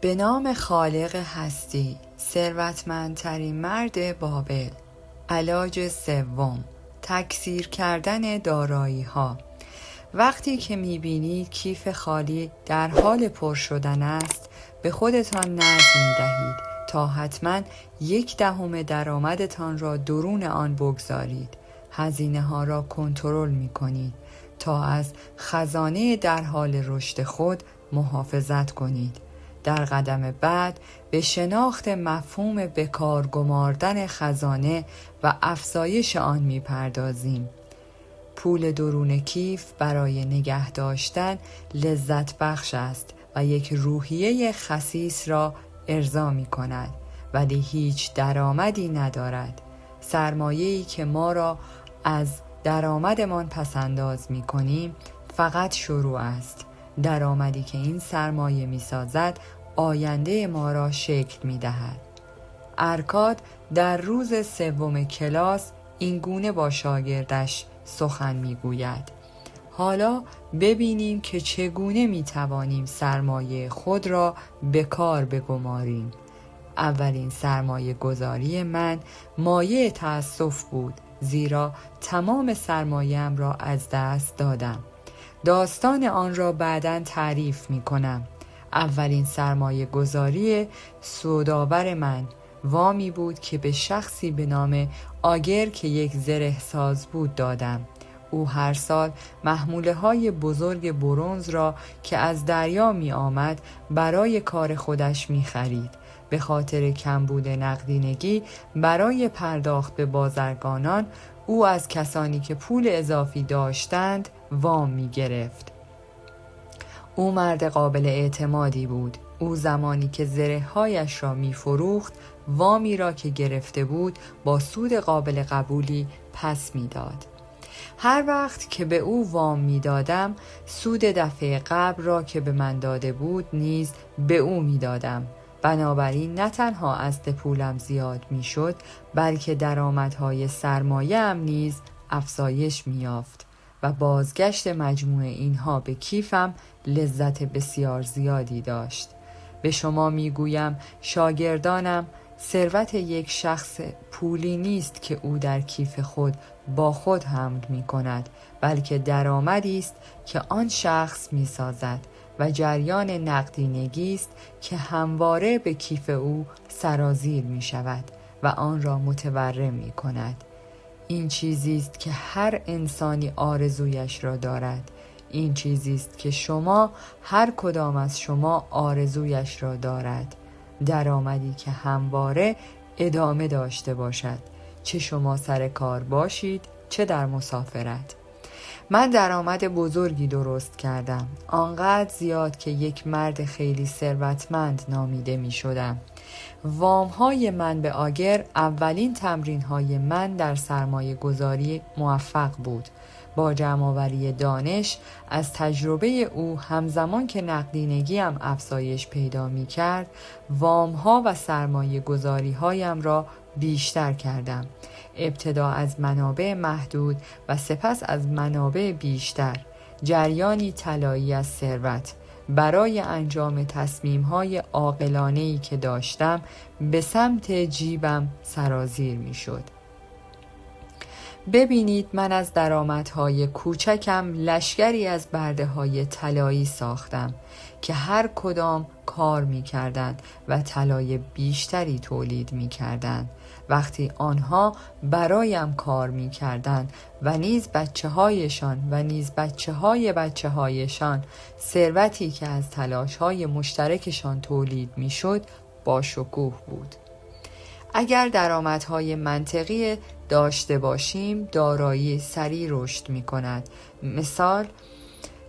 به نام خالق هستی، ثروتمندترین مرد بابل. علاج سوم، تکثیر کردن دارایی ها. وقتی که میبینید کیف خالی در حال پر شدن است، به خودتان نظم میدهید تا حتما 1/10 درآمدتان را درون آن بگذارید. هزینه ها را کنترل میکنید تا از خزانه در حال رشد خود محافظت کنید. در قدم بعد به شناخت مفهوم بکار گماردن خزانه و افزایش آن میپردازیم. پول درون کیف برای نگه داشتن لذت بخش است و یک روحیه خسیس را ارضا می کند، ولی هیچ درآمدی ندارد. سرمایه‌ای که ما را از درآمدمان پسنداز می کنیم فقط شروع است. درآمدی که این سرمایه می سازد آینده ما را شکل می دهد. ارکاد در روز 3 کلاس این گونه با شاگردش سخن می گوید. حالا ببینیم که چگونه می توانیم سرمایه خود را به کار بگماریم. اولین سرمایه گذاری من مایه تأسف بود، زیرا تمام سرمایه‌ام را از دست دادم. داستان آن را بعداً تعریف می کنم. اولین سرمایه گذاری سودآور من وامی بود که به شخصی به نام آگر که یک زره ساز بود دادم. او هر سال محموله های بزرگ برنز را که از دریا می آمد برای کار خودش می خرید. به خاطر کمبود نقدینگی برای پرداخت به بازرگانان، او از کسانی که پول اضافی داشتند وام می گرفت. او مرد قابل اعتمادی بود. او زمانی که زره‌هایش را می فروخت، وامی را که گرفته بود با سود قابل قبولی پس می داد. هر وقت که به او وام می دادم، سود دفعه قبل را که به من داده بود نیز به او می دادم. بنابراین نه تنها اصل پولم زیاد می شد، بلکه درآمدهای سرمایه هم نیز افزایش می یافت و بازگشت مجموع اینها به کیفم لذت بسیار زیادی داشت. به شما می گویم شاگردانم، ثروت یک شخص پولی نیست که او در کیف خود با خود حمل می کند، بلکه درآمدی است که آن شخص می سازد و جریان نقدینگی است که همواره به کیف او سرازیر می شود و آن را متورم می کند. این چیزی است که هر انسانی آرزویش را دارد. این چیزی است که شما، هر کدام از شما آرزویش را دارد. درآمدی که همواره ادامه داشته باشد، چه شما سر کار باشید چه در مسافرت. من درآمد بزرگی درست کردم، آنقدر زیاد که یک مرد خیلی ثروتمند نامیده می شدم. وام‌های من به آگر اولین تمرین‌های من در سرمایه گذاری موفق بود. با جمع‌آوری دانش از تجربه او، همزمان که نقدینگیم افزایش پیدا می کرد، وام‌ها و سرمایه گذاری‌هایم را بیشتر کردم. ابتدا از منابع محدود و سپس از منابع بیشتر، جریانی طلایی از ثروت. برای انجام تصمیم‌های عاقلانه‌ای که داشتم به سمت جیبم سرازیر می‌شد. ببینید، من از درآمدهای کوچکم لشکری از برده‌های طلایی ساختم که هر کدام کار می‌کردند و طلای بیشتری تولید می‌کردند. وقتی آنها برایم کار می‌کردند و نیز بچه‌هایشان و نیز بچه‌های بچه‌هایشان، ثروتی که از تلاش‌های مشترکشان تولید می‌شد با شکوه بود. اگر درآمدهای منطقی داشته باشیم، دارایی سریع رشد می‌کند. مثال،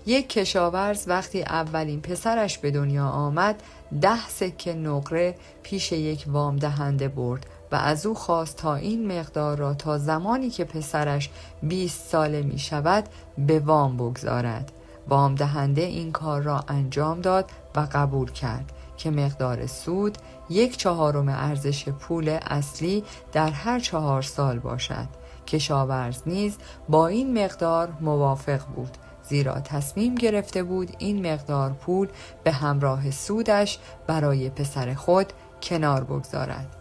یک کشاورز وقتی اولین پسرش به دنیا آمد 10 سکه نقره پیش یک وام دهنده برد و از او خواست تا این مقدار را تا زمانی که پسرش 20 ساله می شود به وام بگذارد. وام دهنده این کار را انجام داد و قبول کرد که مقدار سود 1/4 ارزش پول اصلی در هر 4 سال باشد. کشاورز نیز با این مقدار موافق بود، زیرا تصمیم گرفته بود این مقدار پول به همراه سودش برای پسر خود کنار بگذارد.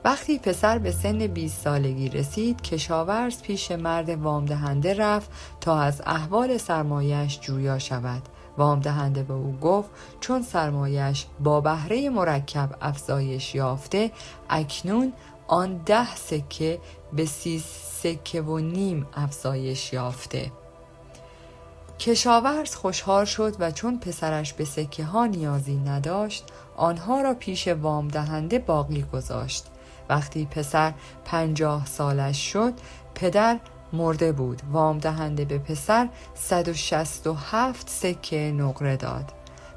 وقتی پسر به سن 20 سالگی رسید، کشاورز پیش مرد وام دهنده رفت تا از احوال سرمایه‌اش جویا شود. وام دهنده به او گفت چون سرمایه‌اش با بهره مرکب افزایش یافته، اکنون آن 10 سکه به 30 سکه و نیم افزایش یافته. کشاورز خوشحال شد و چون پسرش به سکه ها نیازی نداشت، آنها را پیش وام دهنده باقی گذاشت. وقتی پسر 50 سالش شد، پدر مرده بود. وام دهنده به پسر 167 سکه نقره داد.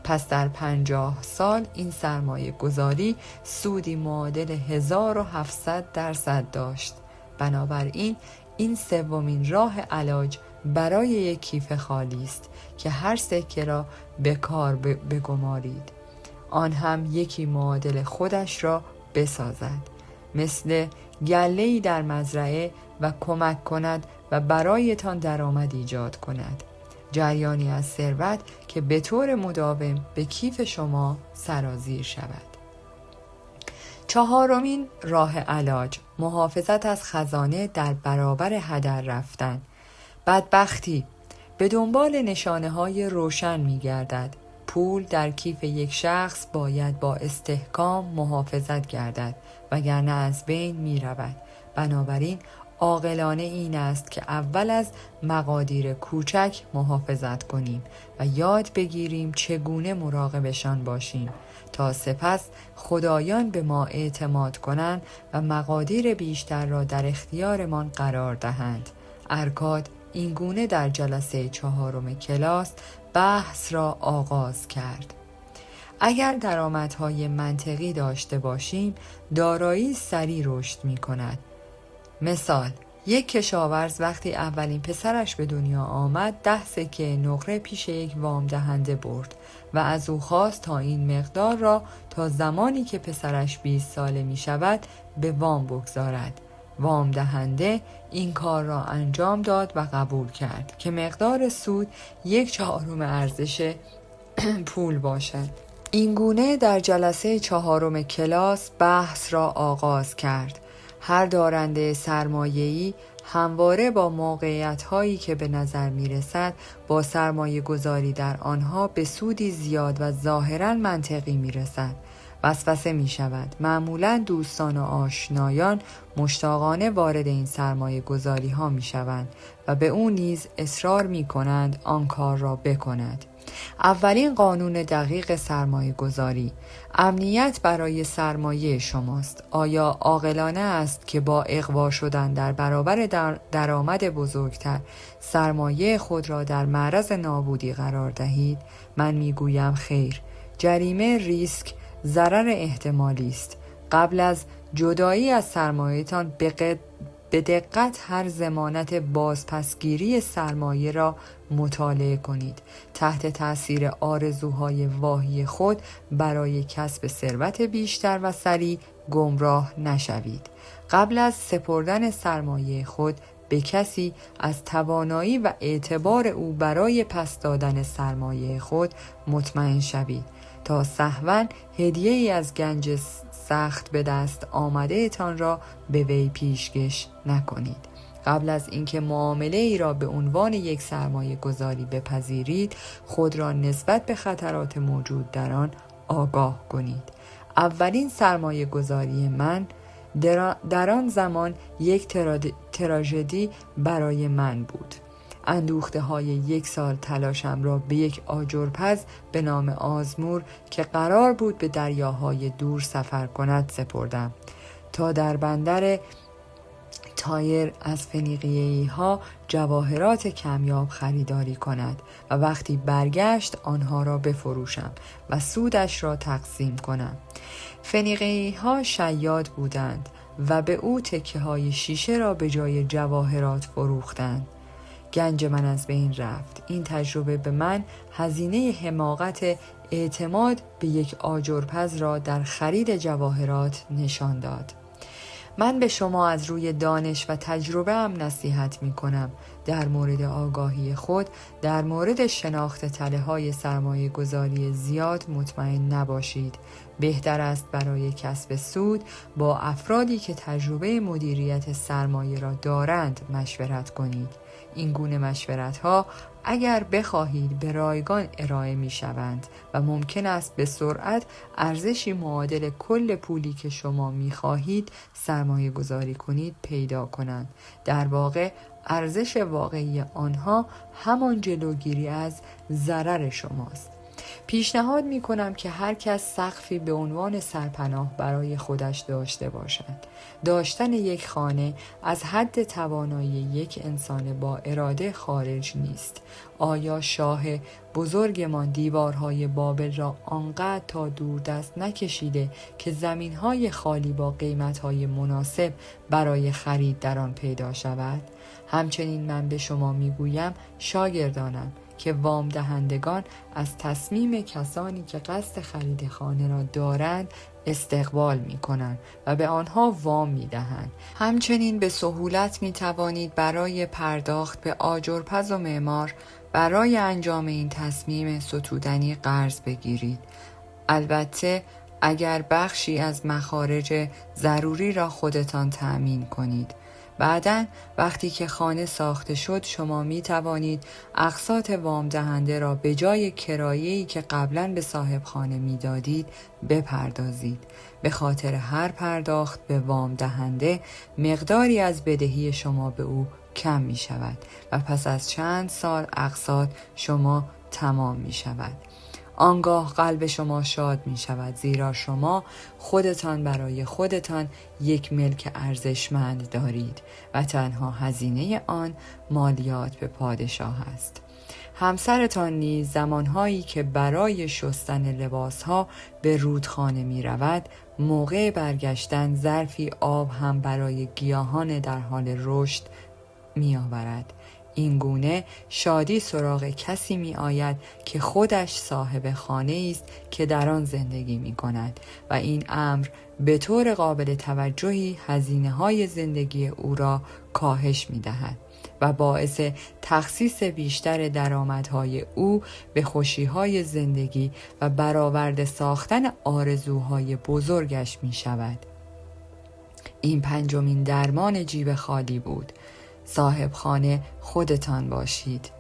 پس در 50 سال این سرمایه گذاری سودی معادل 1700% داشت. بنابراین این سومین راه علاج برای یک کیف خالی است که هر سکه را به کار بگمارید، آن هم یکی معادل خودش را بسازد، مثل گله‌ای در مزرعه و کمک کند و برایتان درآمد ایجاد کند، جریانی از ثروت که به طور مداوم به کیف شما سرازیر شود. چهارمین راه علاج، محافظت از خزانه در برابر هدر رفتن. بدبختی به دنبال نشانه‌های روشن می‌گردد. پول در کیف یک شخص باید با استحکام محافظت گردد وگرنه از بین می‌رود. بنابراین عاقلانه این است که اول از مقادیر کوچک محافظت کنیم و یاد بگیریم چگونه مراقبشان باشیم تا سپس خدایان به ما اعتماد کنند و مقادیر بیشتر را در اختیارمان قرار دهند. ارکاد این گونه در جلسه 4 کلاس بحث را آغاز کرد. اگر درآمدهای منطقی داشته باشیم، دارایی سریع رشد می کند. مثال، یک کشاورز وقتی اولین پسرش به دنیا آمد 10 سکه نقره پیش یک وام دهنده برد و از او خواست تا این مقدار را تا زمانی که پسرش 20 ساله می شود به وام بگذارد. وام دهنده این کار را انجام داد و قبول کرد که مقدار سود 1/4 ارزش پول باشد. این گونه در جلسه 4 کلاس بحث را آغاز کرد. هر دارنده سرمایه‌ای همواره با موقعیت‌هایی که به نظر می‌رسد با سرمایه گذاری در آنها به سودی زیاد و ظاهراً منطقی می‌رسد. وسوسه می‌شود. معمولاً دوستان و آشنایان مشتاقانه وارد این سرمایه گذاری‌ها می‌شوند و به او نیز اصرار می‌کنند آن کار را بکند. اولین قانون دقیق سرمایه گذاری: امنیت برای سرمایه شماست. آیا عاقلانه است که با اغوا شدن در برابر درآمد بزرگتر سرمایه خود را در معرض نابودی قرار دهید؟ من میگویم خیر. جریمه، ریسک، ضرر احتمالی است. قبل از جدایی از سرمایه‌تان به دقت هر ضمانت بازپسگیری سرمایه را مطالعه کنید. تحت تأثیر آرزوهای واهی خود برای کسب ثروت بیشتر و سریع گمراه نشوید. قبل از سپردن سرمایه خود به کسی از توانایی و اعتبار او برای پس دادن سرمایه خود مطمئن شوید تا سهواً هدیه‌ای از گنج سخت به دست آمده تان را به وی پیشکش نکنید. قبل از اینکه معامله ای را به عنوان یک سرمایه گذاری بپذیرید، خود را نسبت به خطرات موجود در آن آگاه کنید. اولین سرمایه گذاری من در آن زمان یک تراژدی برای من بود. اندوخته های 1 سال تلاشم را به یک آجرپز به نام آزمور که قرار بود به دریاهای دور سفر کند سپردم تا در بندر تایر از فنیقیه‌ای ها جواهرات کمیاب خریداری کند و وقتی برگشت آنها را بفروشم و سودش را تقسیم کنم. فنیقیه‌ای ها شیاد بودند و به او تکه های شیشه را به جای جواهرات فروختند. گنج من از بین رفت. این تجربه به من هزینه حماقت اعتماد به یک آجرپز را در خرید جواهرات نشان داد. من به شما از روی دانش و تجربه هم نصیحت می کنم. در مورد آگاهی خود، در مورد شناخت تله‌های سرمایه گذاری زیاد مطمئن نباشید. بهتر است برای کسب سود با افرادی که تجربه مدیریت سرمایه را دارند مشورت کنید. این گونه مشورت‌ها اگر بخواهید به رایگان ارائه می شوند و ممکن است به سرعت ارزشی معادل کل پولی که شما می خواهید سرمایه گذاری کنید پیدا کنند. در واقع ارزش واقعی آنها همان جلوگیری از ضرر شماست. پیشنهاد می کنم که هر کس سقفی به عنوان سرپناه برای خودش داشته باشد. داشتن یک خانه از حد توانایی یک انسان با اراده خارج نیست. آیا شاه بزرگمان دیوارهای بابل را آنقدر تا دور دست نکشیده که زمینهای خالی با قیمتهای مناسب برای خرید در آن پیدا شود؟ همچنین من به شما میگویم شاگردانم که وام دهندگان از تصمیم کسانی که قصد خرید خانه را دارند استقبال می کنند و به آنها وام می دهند. همچنین به سهولت می توانید برای پرداخت به آجرپز و معمار برای انجام این تصمیم ستودنی قرض بگیرید. البته اگر بخشی از مخارج ضروری را خودتان تأمین کنید. بعداً وقتی که خانه ساخته شد شما می توانید اقساط وام دهنده را به جای کرایه‌ای که قبلاً به صاحب خانه می دادید بپردازید. به خاطر هر پرداخت به وام دهنده مقداری از بدهی شما به او کم می شود و پس از چند سال اقساط شما تمام می شود. آنگاه قلب شما شاد می شود زیرا شما خودتان برای خودتان یک ملک ارزشمند دارید و تنها هزینه آن مالیات به پادشاه است. همسرتان نیز زمانهایی که برای شستن لباسها به رودخانه می رود موقع برگشتن ظرفی آب هم برای گیاهان در حال رشد می آورد. این گونه شادی سراغ کسی می آید که خودش صاحب خانه است که در آن زندگی می کند و این امر به طور قابل توجهی هزینه‌های زندگی او را کاهش می دهد و باعث تخصیص بیشتر درآمدهای او به خوشی‌های زندگی و برآورده ساختن آرزوهای بزرگش می شود. این پنجمین درمان جیب خالی بود. صاحب خانه خودتان باشید.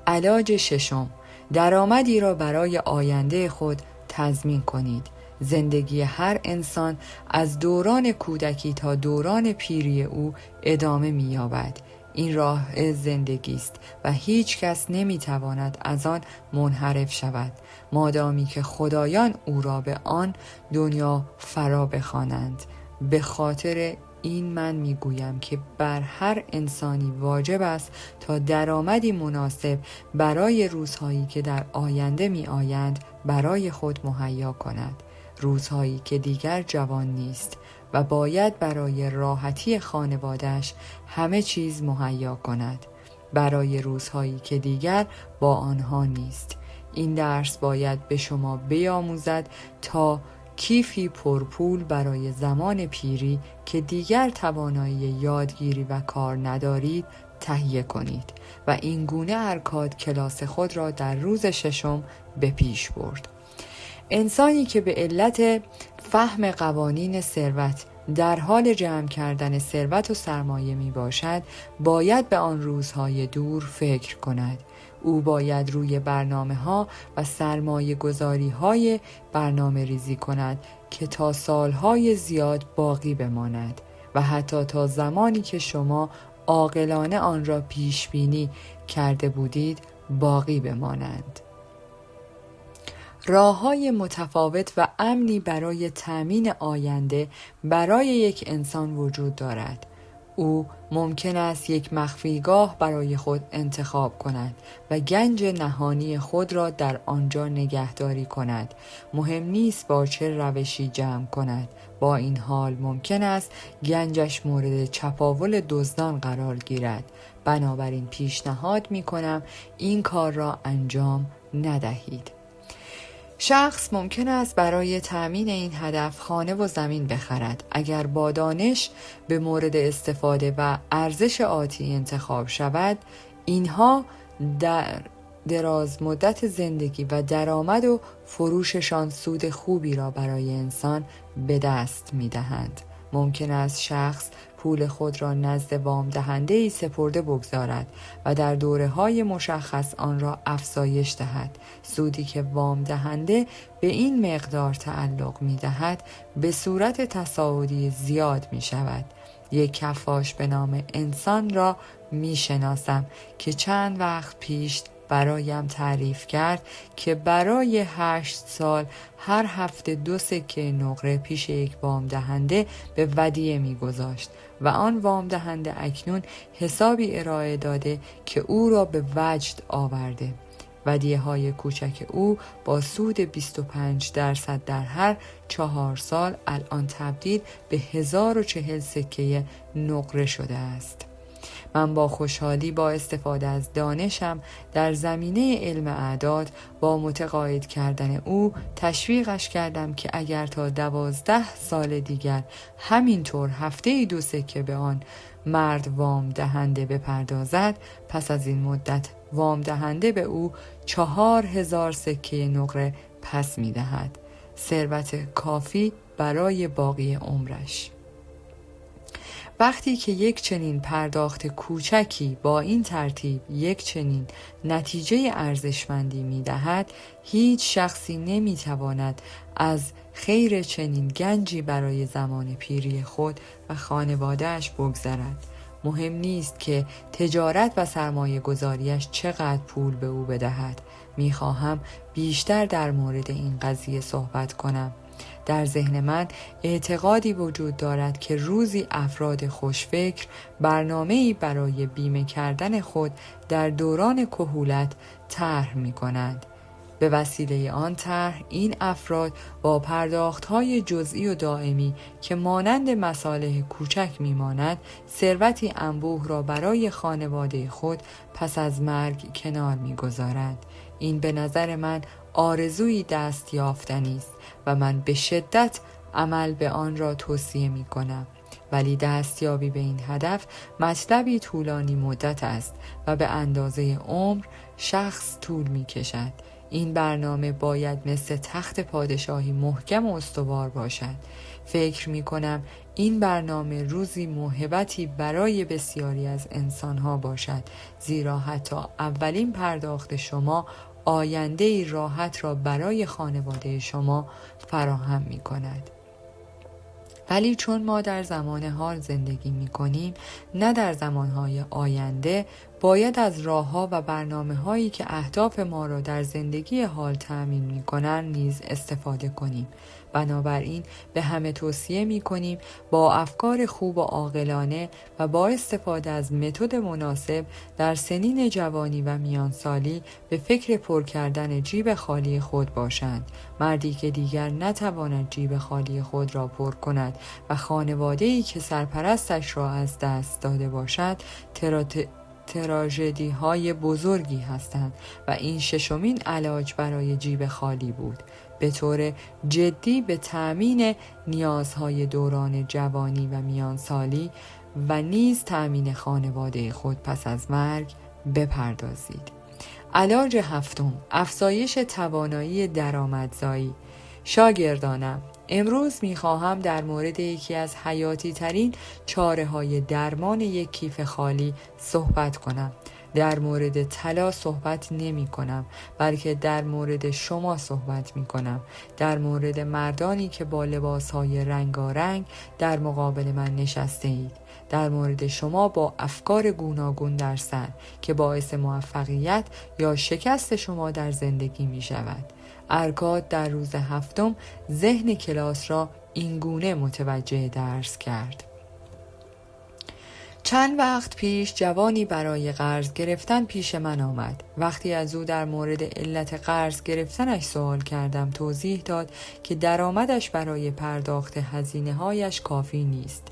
علاج ششم، درآمدی را برای آینده خود تضمین کنید. زندگی هر انسان از دوران کودکی تا دوران پیری او ادامه می‌یابد. این راه زندگی است و هیچ کس نمی‌تواند از آن منحرف شود مادامی که خدایان او را به آن دنیا فرا بخوانند. به خاطر این من میگویم که بر هر انسانی واجب است تا درآمدی مناسب برای روزهایی که در آینده می آیند برای خود مهیا کند. روزهایی که دیگر جوان نیست و باید برای راحتی خانواده‌اش همه چیز مهیا کند. برای روزهایی که دیگر با آنها نیست. این درس باید به شما بیاموزد تا کیفی پرپول برای زمان پیری که دیگر توانایی یادگیری و کار ندارید تهیه کنید و این گونه ارکاد کلاس خود را در روز ششم به پیش برد. انسانی که به علت فهم قوانین ثروت در حال جمع کردن ثروت و سرمایه می باشد باید به آن روزهای دور فکر کند. او باید روی برنامه‌ها و سرمایه گذاری‌های برنامه ریزی کند که تا سالهای زیاد باقی بماند و حتی تا زمانی که شما عاقلانه آن را پیش بینی کرده بودید باقی بمانند. راه‌های متفاوت و امنی برای تأمین آینده برای یک انسان وجود دارد. او ممکن است یک مخفیگاه برای خود انتخاب کند و گنج نهانی خود را در آنجا نگهداری کند. مهم نیست با چه روشی جمع کند. با این حال ممکن است گنجش مورد چپاول دزدان قرار گیرد. بنابراین پیشنهاد می کنم این کار را انجام ندهید. شخص ممکن است برای تأمین این هدف خانه و زمین بخرد. اگر با دانش به مورد استفاده و ارزش آتی انتخاب شود، اینها در دراز مدت زندگی و درآمد و فروششان سود خوبی را برای انسان به دست می دهند. ممکن است شخص پول خود را نزد وام دهنده‌ای سپرده بگذارد و در دوره‌های مشخص آن را افزایش دهد. سودی که وام دهنده به این مقدار تعلق می دهد به صورت تصاعدی زیاد می شود. یک کفاش به نام انسان را می شناسم که چند وقت پیش برایم تعریف کرد که برای 8 سال هر هفته 2 سکه نقره پیش یک وام دهنده به ودیعه می گذاشت و آن وام دهنده اکنون حسابی ارائه داده که او را به وجد آورده. ودیعه های کوچک او با سود 25% در هر 4 سال الان تبدیل به 1040 سکه نقره شده است. من با خوشحالی با استفاده از دانشم در زمینه علم اعداد با متقاعد کردن او تشویقش کردم که اگر تا 12 سال دیگر همینطور هفته‌ای 2 سکه به آن مرد وام دهنده بپردازد، پس از این مدت وام دهنده به او 4000 سکه نقره پس می دهد. ثروت کافی برای باقی عمرش. وقتی که یک چنین پرداخت کوچکی با این ترتیب یک چنین نتیجه ارزشمندی می دهد، هیچ شخصی نمی تواند از خیر چنین گنجی برای زمان پیری خود و خانواده‌اش بگذرد. مهم نیست که تجارت و سرمایه گذاریش چقدر پول به او بدهد. می خواهم بیشتر در مورد این قضیه صحبت کنم. در ذهن من اعتقادی وجود دارد که روزی افراد خوشفکر برنامه‌ای برای بیمه کردن خود در دوران کهولت طرح می‌کنند. به وسیله آن طرح این افراد با پرداخت‌های جزئی و دائمی که مانند مصالح کوچک می‌ماند، ثروتی انبوه را برای خانواده خود پس از مرگ کنار می‌گذارند. این به نظر من آرزویی دست یافتنی است و من به شدت عمل به آن را توصیه می کنم. ولی دستیابی به این هدف مطلبی طولانی مدت است و به اندازه عمر شخص طول می کشد. این برنامه باید مثل تخت پادشاهی محکم و استوار باشد. فکر می کنم این برنامه روزی موهبتی برای بسیاری از انسانها باشد، زیرا حتی اولین پرداخت شما آینده‌ای راحت را برای خانواده شما فراهم می کند. ولی چون ما در زمان حال زندگی می کنیم، نه در زمانهای آینده، باید از راه‌ها و برنامه‌هایی که اهداف ما را در زندگی حال تأمین می کنند نیز استفاده کنیم. بنابراین به همه توصیه می کنیم با افکار خوب و عاقلانه و با استفاده از متد مناسب در سنین جوانی و میانسالی به فکر پر کردن جیب خالی خود باشند. مردی که دیگر نتواند جیب خالی خود را پر کند و خانواده‌ای که سرپرستش را از دست داده باشد تراژدی های بزرگی هستند و این ششمین علاج برای جیب خالی بود. به طور جدی به تأمین نیازهای دوران جوانی و میانسالی و نیز تأمین خانواده خود پس از مرگ بپردازید. علاج هفتم، افزایش توانایی درآمدزایی. شاگردانم، امروز می‌خواهم در مورد یکی از حیاتی ترین چاره‌های درمان یک کیف خالی صحبت کنم. در مورد طلا صحبت نمی کنم، بلکه در مورد شما صحبت می کنم. در مورد مردانی که با لباسهای رنگارنگ در مقابل من نشسته اید. در مورد شما با افکار گوناگون در سر که باعث موفقیت یا شکست شما در زندگی می شود. ارکاد در روز هفتم ذهن کلاس را اینگونه متوجه درس کرد. چند وقت پیش جوانی برای قرض گرفتن پیش من آمد. وقتی از او در مورد علت قرض گرفتنش سوال کردم، توضیح داد که درآمدش برای پرداخت هزینه‌هایش کافی نیست.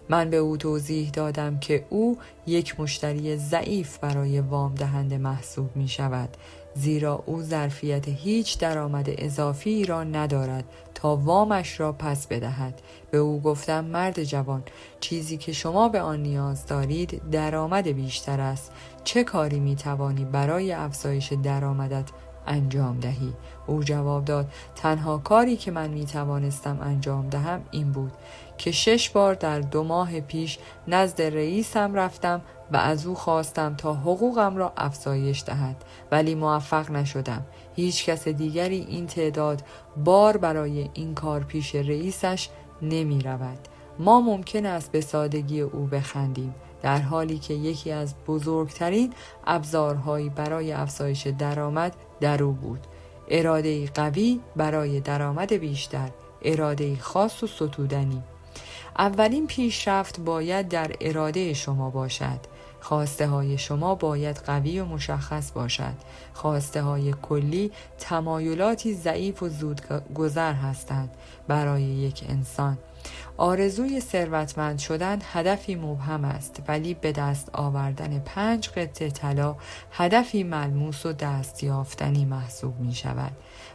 من به او توضیح دادم که او یک مشتری ضعیف برای وام دهنده محسوب می شود، زیرا او ظرفیت هیچ درآمد اضافی را ندارد تا وامش را پس بدهد. به او گفتم مرد جوان، چیزی که شما به آن نیاز دارید درآمد بیشتر است. چه کاری می توانی برای افزایش درآمدت انجام دهی؟ او جواب داد تنها کاری که من می توانستم انجام دهم این بود که 6 بار در 2 ماه پیش نزد رئیسم رفتم و از او خواستم تا حقوقم را افزایش دهد، ولی موفق نشدم. هیچ کس دیگری این تعداد بار برای این کار پیش رئیسش نمی رود. ما ممکن است به سادگی او بخندیم، در حالی که یکی از بزرگترین ابزارهایی برای افزایش درآمد در او بود. اراده قوی برای درآمد بیشتر، اراده خاص و ستودنی. اولین پیشرفت باید در اراده شما باشد. خواسته های شما باید قوی و مشخص باشد. خواسته های کلی تمایلاتی ضعیف و زودگذر هستند برای یک انسان. آرزوی ثروتمند شدن هدفی مبهم است، ولی به دست آوردن 5 قطعه طلا هدفی ملموس و دستیافتنی محسوب می شود.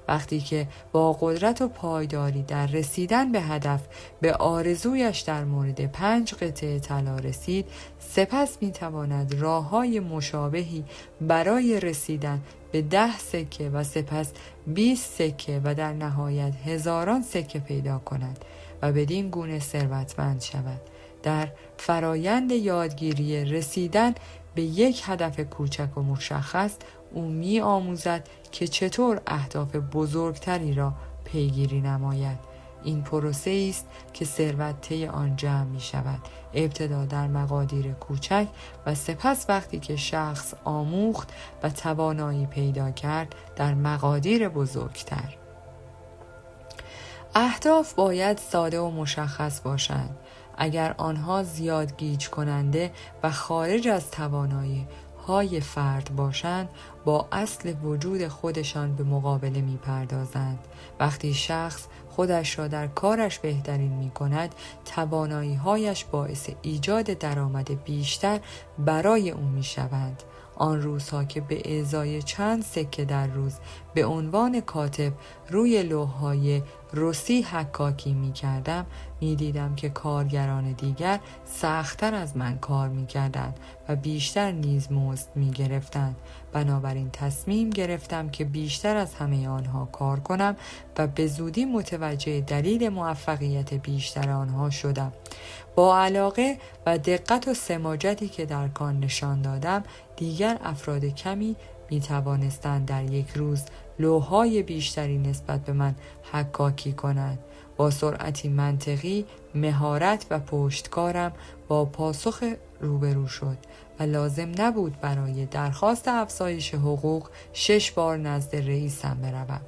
وقتی که با قدرت و پایداری در رسیدن به هدف به آرزویش در مورد 5 قطعه طلا رسید، سپس می تواند راه‌های مشابهی برای رسیدن به 10 سکه و سپس 20 سکه و در نهایت هزاران سکه پیدا کند و بدین گونه ثروتمند شود. در فرایند یادگیری رسیدن به یک هدف کوچک و مشخص، او می آموزد که چطور اهداف بزرگتری را پیگیری نماید. این پروسه است که ثروت طی آن جمع می شود، ابتدا در مقادیر کوچک و سپس وقتی که شخص آموخت و توانایی پیدا کرد در مقادیر بزرگتر. اهداف باید ساده و مشخص باشند. اگر آنها زیاد گیج کننده و خارج از توانایی های فرد باشند، با اصل وجود خودشان به مقابله می پردازند. وقتی شخص خودش را در کارش بهترین می کند، توانایی هایش باعث ایجاد درآمد بیشتر برای او می شوند. آن روزها که به ازای چند سکه در روز به عنوان کاتب روی لوح‌های رسی حکاکی می کردم، می دیدم که کارگران دیگر سخت‌تر از من کار می کردند و بیشتر نیز مزد می گرفتند. بنابراین تصمیم گرفتم که بیشتر از همه آنها کار کنم و به زودی متوجه دلیل موفقیت بیشتر آنها شدم. با علاقه و دقت و سماجتی که در کار نشان دادم، دیگر افراد کمی می توانستند در یک روز لوح‌های بیشتری نسبت به من حکاکی کنند. با سرعتی منطقی، مهارت و پشتکارم با پاسخ روبرو شد و لازم نبود برای درخواست افزایش حقوق 6 بار نزد رئیسم بروم.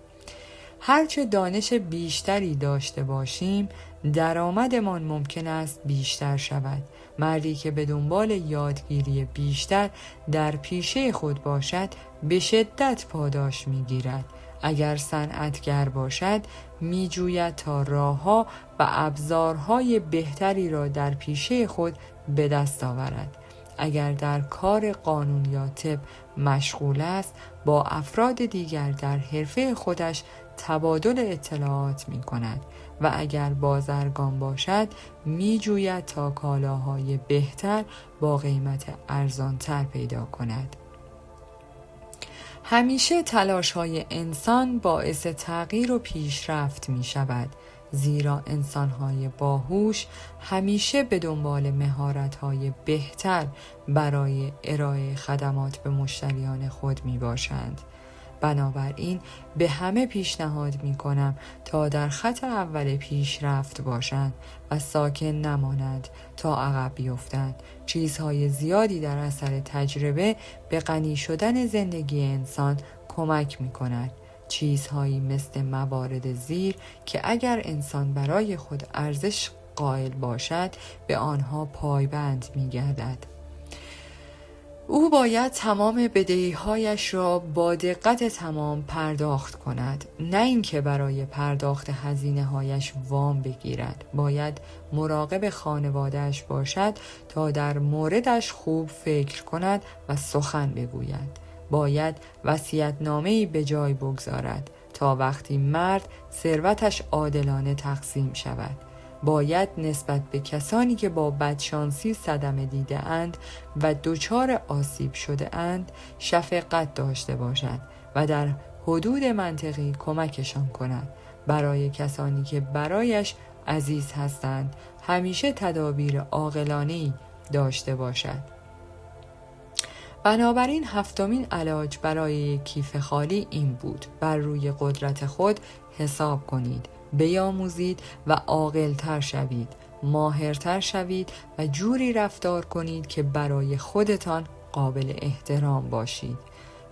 هرچه دانش بیشتری داشته باشیم، درآمدمان ممکن است بیشتر شود. مردی که به دنبال یادگیری بیشتر در پیشه خود باشد، به شدت پاداش می‌گیرد. اگر صنعتگر باشد، می‌جوید تا راه‌ها و ابزارهای بهتری را در پیشه خود به دست آورد. اگر در کار قانون یا طب مشغول است، با افراد دیگر در حرفه خودش تبادل اطلاعات می کند و اگر بازرگان باشد، می جوید تا کالاهای بهتر با قیمت ارزانتر پیدا کند. همیشه تلاش‌های انسان باعث تغییر و پیشرفت می شود، زیرا انسان‌های باهوش همیشه به دنبال مهارت‌های بهتر برای ارائه خدمات به مشتریان خود می باشند. بنابراین به همه پیشنهاد می کنم تا در خط اول پیشرفت باشند و ساکن نمانند تا عقب بیفتند. چیزهای زیادی در اثر تجربه به غنی شدن زندگی انسان کمک می کند. چیزهایی مثل موارد زیر که اگر انسان برای خود ارزش قائل باشد، به آنها پایبند می گردد. او باید تمام بدهی‌هایش را با دقت تمام پرداخت کند، نه اینکه برای پرداخت هزینه‌هایش وام بگیرد. باید مراقب خانواده‌اش باشد تا در موردش خوب فکر کند و سخن بگوید. باید وصیت‌نامه‌ای به جای بگذارد تا وقتی مرد ثروتش عادلانه تقسیم شود. باید نسبت به کسانی که با بدشانسی صدمه دیده اند و دچار آسیب شده اند شفقت داشته باشد و در حدود منطقی کمکشان کند. برای کسانی که برایش عزیز هستند همیشه تدابیر عاقلانه‌ای داشته باشد. بنابراین هفتمین علاج برای یک کیف خالی این بود: بر روی قدرت خود حساب کنید، بیاموزید و عاقل‌تر شوید، ماهرتر شوید و جوری رفتار کنید که برای خودتان قابل احترام باشید.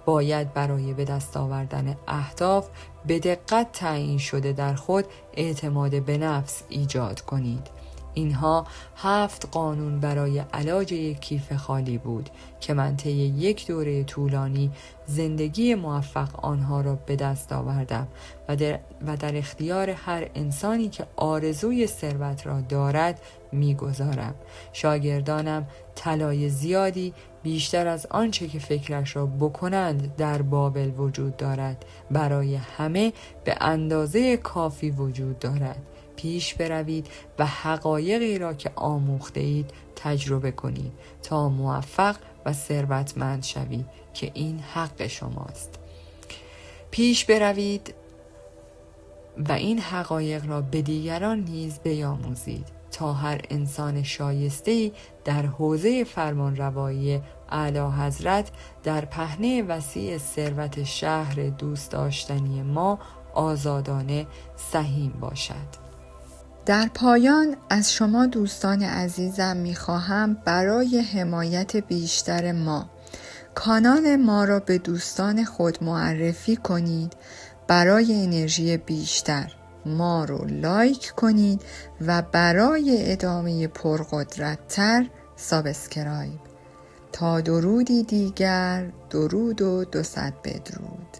باید برای به دست آوردن اهداف به دقت تعیین شده در خود اعتماد به نفس ایجاد کنید. اینها 7 قانون برای علاج یک کیف خالی بود که من طی یک دوره طولانی زندگی موفق آنها را به دست آوردم و در اختیار هر انسانی که آرزوی ثروت را دارد می‌گذارم. شاگردانم طلای زیادی بیشتر از آنچه که فکرش را بکنند در بابل وجود دارد. برای همه به اندازه کافی وجود دارد. پیش بروید و حقایقی را که آموخته اید تجربه کنید تا موفق و ثروتمند شوید که این حق شماست. پیش بروید و این حقایق را به دیگران نیز بیاموزید تا هر انسان شایسته‌ای در حوزه فرمانروایی اعلی حضرت در پهنه وسیع ثروت شهر دوست داشتنی ما آزادانه سهیم باشد. در پایان از شما دوستان عزیزم می‌خواهم برای حمایت بیشتر ما کانال ما را به دوستان خود معرفی کنید. برای انرژی بیشتر ما رو لایک کنید و برای ادامه پرقدرت‌تر سابسکرایب. تا درودی دیگر، درود و 200 بدرود.